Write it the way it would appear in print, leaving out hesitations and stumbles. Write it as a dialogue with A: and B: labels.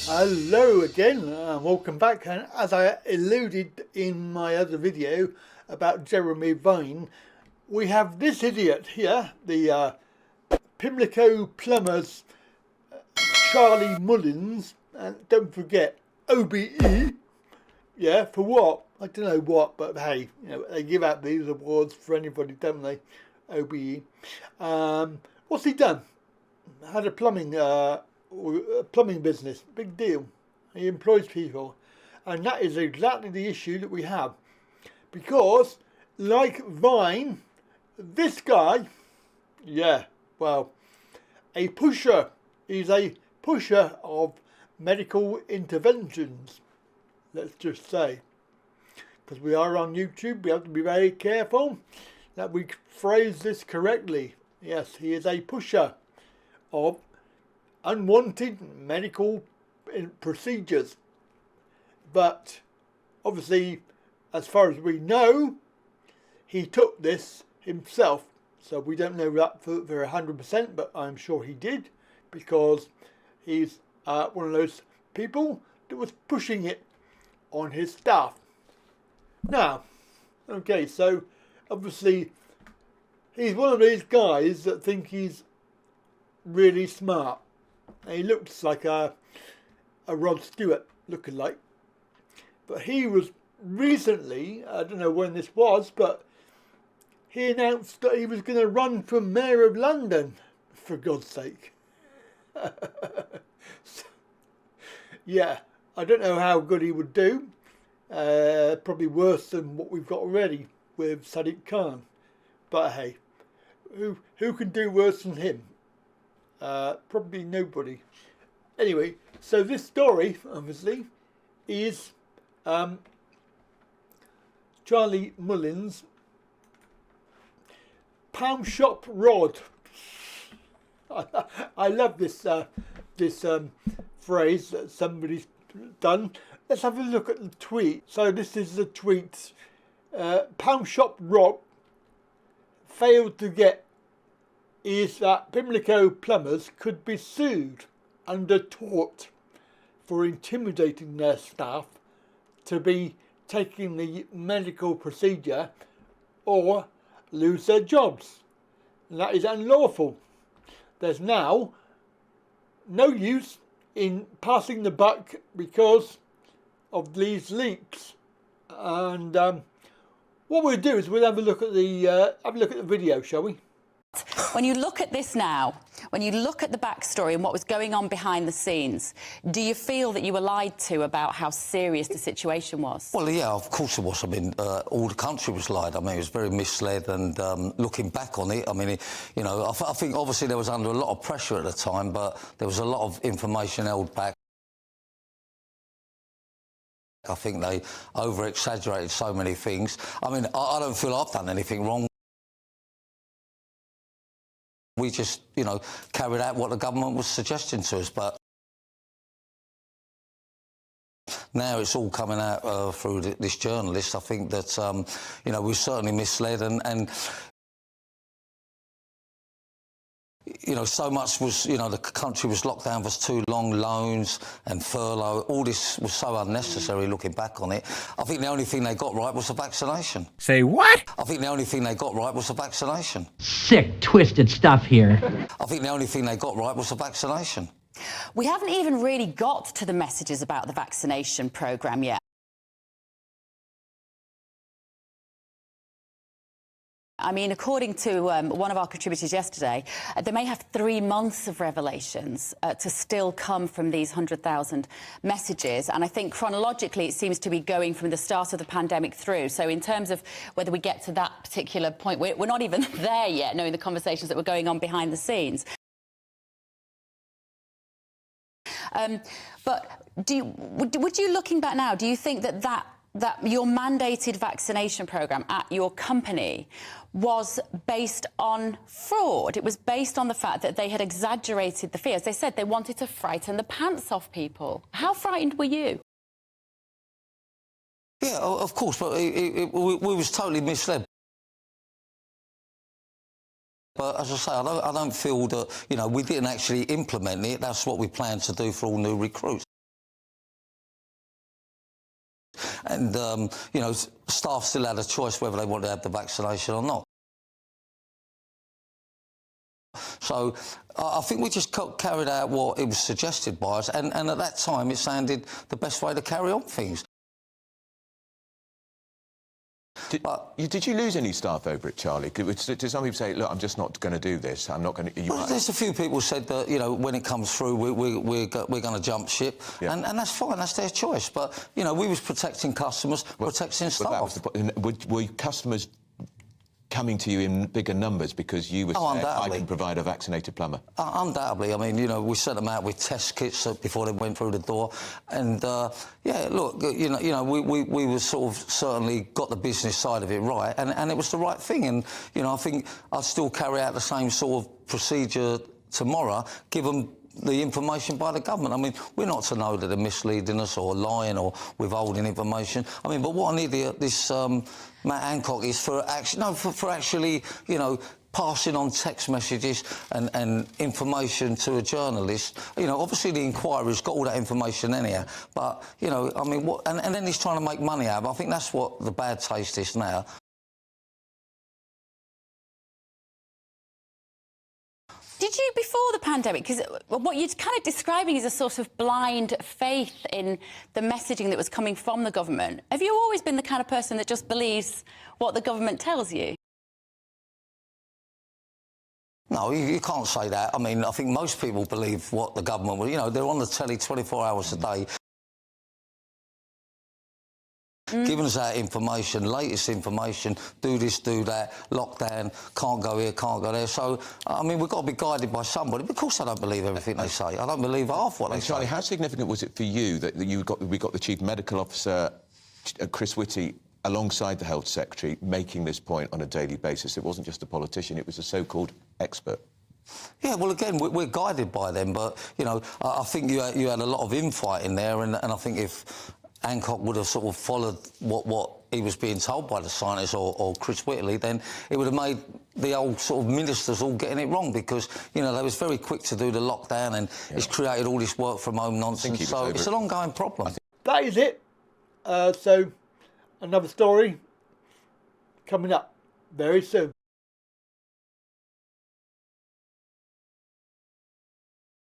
A: Hello again and welcome back, and as I alluded in my other video about Jeremy Vine, we have this idiot here, the Pimlico plumbers Charlie Mullins, and don't forget OBE, yeah, for what? I don't know what, but hey, you know, they give out these awards for anybody, don't they? OBE. What's he done? Had a plumbing business, big deal. He employs people, and that is exactly the issue that we have, because like Vine, this guy, yeah, well, a pusher. He's a pusher of medical interventions, let's just say, because we are on YouTube. We have to be very careful that we phrase this correctly. Yes, he is a pusher of unwanted medical procedures, but obviously, as far as we know, he took this himself, so we don't know that for 100%, but I'm sure he did, because he's one of those people that was pushing it on his staff. Now, okay, so obviously he's one of these guys that think he's really smart. He looks like a Rod Stewart looking like, but he was recently, I don't know when this was, but he announced that he was going to run for Mayor of London, for God's sake. So, yeah, I don't know how good he would do. Probably worse than what we've got already with Sadiq Khan. But hey, who can do worse than him? Probably nobody. Anyway, so this story, obviously, is Charlie Mullins' Poundshop Rod. I love this phrase that somebody's done. Let's have a look at the tweet. So this is the tweet. Poundshop Rod failed to get is that Pimlico plumbers could be sued under tort for intimidating their staff to be taking the medical procedure or lose their jobs. And that is unlawful. There's now no use in passing the buck because of these leaks. And what we'll do is we'll have a look at the video, shall we?
B: When you look at this now, when you look at the backstory and what was going on behind the scenes, do you feel that you were lied to about how serious the situation was?
C: Well, yeah, of course it was. I mean, all the country was lied. I mean, it was very misled, and looking back on it, I mean, you know, I think obviously there was under a lot of pressure at the time, but there was a lot of information held back. I think they over-exaggerated so many things. I mean, I don't feel I've done anything wrong. We just, you know, carried out what the government was suggesting to us, but now it's all coming out through this journalist. I think that, you know, we're certainly misled, and you know, so much was, you know, the country was locked down for too long, loans and furlough, all this was so unnecessary looking back on it. I think the only thing they got right was the vaccination.
D: Say what?
C: I think the only thing they got right was the vaccination.
D: Sick, twisted stuff here.
C: I think the only thing they got right was the vaccination.
B: We haven't even really got to the messages about the vaccination programme yet. I mean, according to one of our contributors yesterday, they may have 3 months of revelations to still come from these 100,000 messages. And I think chronologically it seems to be going from the start of the pandemic through. So in terms of whether we get to that particular point, we're not even there yet, knowing the conversations that were going on behind the scenes. But would you, looking back now, do you think that your mandated vaccination programme at your company was based on fraud? It was based on the fact that they had exaggerated the fears. They said they wanted to frighten the pants off people. How frightened were you?
C: Yeah, of course, but we was totally misled. But as I say, I don't feel that, you know, we didn't actually implement it. That's what we plan to do for all new recruits. And, you know, staff still had a choice whether they wanted to have the vaccination or not. So I think we just carried out what it was suggested by us, and at that time it sounded the best way to carry on things.
E: Did you lose any staff over it, Charlie? Did some people say, look, I'm just not going to do this, I'm not going to...
C: Well, there's a few people said that, you know, when it comes through, we're going to jump ship,
E: yeah.
C: and that's fine, that's their choice. But, you know, we was protecting customers, protecting staff.
E: That was the point. Were customers coming to you in bigger numbers because you were saying, I can provide a vaccinated plumber?
C: Undoubtedly. I mean, you know, we sent them out with test kits before they went through the door. And, yeah, look, you know, we were sort of certainly got the business side of it right, and it was the right thing. And, you know, I think I'd still carry out the same sort of procedure tomorrow, given the information by the government. I mean, we're not to know that they're misleading us or lying or withholding information. I mean, but what an idiot this Matt Hancock is for actually, you know, passing on text messages and information to a journalist. You know, obviously the inquiry's got all that information anyhow, but, you know, I mean, what, and then he's trying to make money out of it. I think that's what the bad taste is now.
B: Did you, before the pandemic, because what you're kind of describing is a sort of blind faith in the messaging that was coming from the government. Have you always been the kind of person that just believes what the government tells you?
C: No, you can't say that. I mean, I think most people believe what the government will... You know, they're on the telly 24 hours a day, giving us that information, latest information, do this, do that, lockdown, can't go here, can't go there. So, I mean, we've got to be guided by somebody. But of course I don't believe everything they say. I don't believe half what they say.
E: Charlie, how significant was it for you that we got the Chief Medical Officer, Chris Whitty, alongside the Health Secretary, making this point on a daily basis? It wasn't just a politician, it was a so-called expert.
C: Yeah, well, again, we're guided by them, but, you know, I think you had a lot of infighting there, and I think if Hancock would have sort of followed what he was being told by the scientists or Chris Whitley, then it would have made the old sort of ministers all getting it wrong, because, you know, they was very quick to do the lockdown, and it's created all this work from home nonsense. So it's an ongoing problem.
A: That is it. So another story coming up very soon.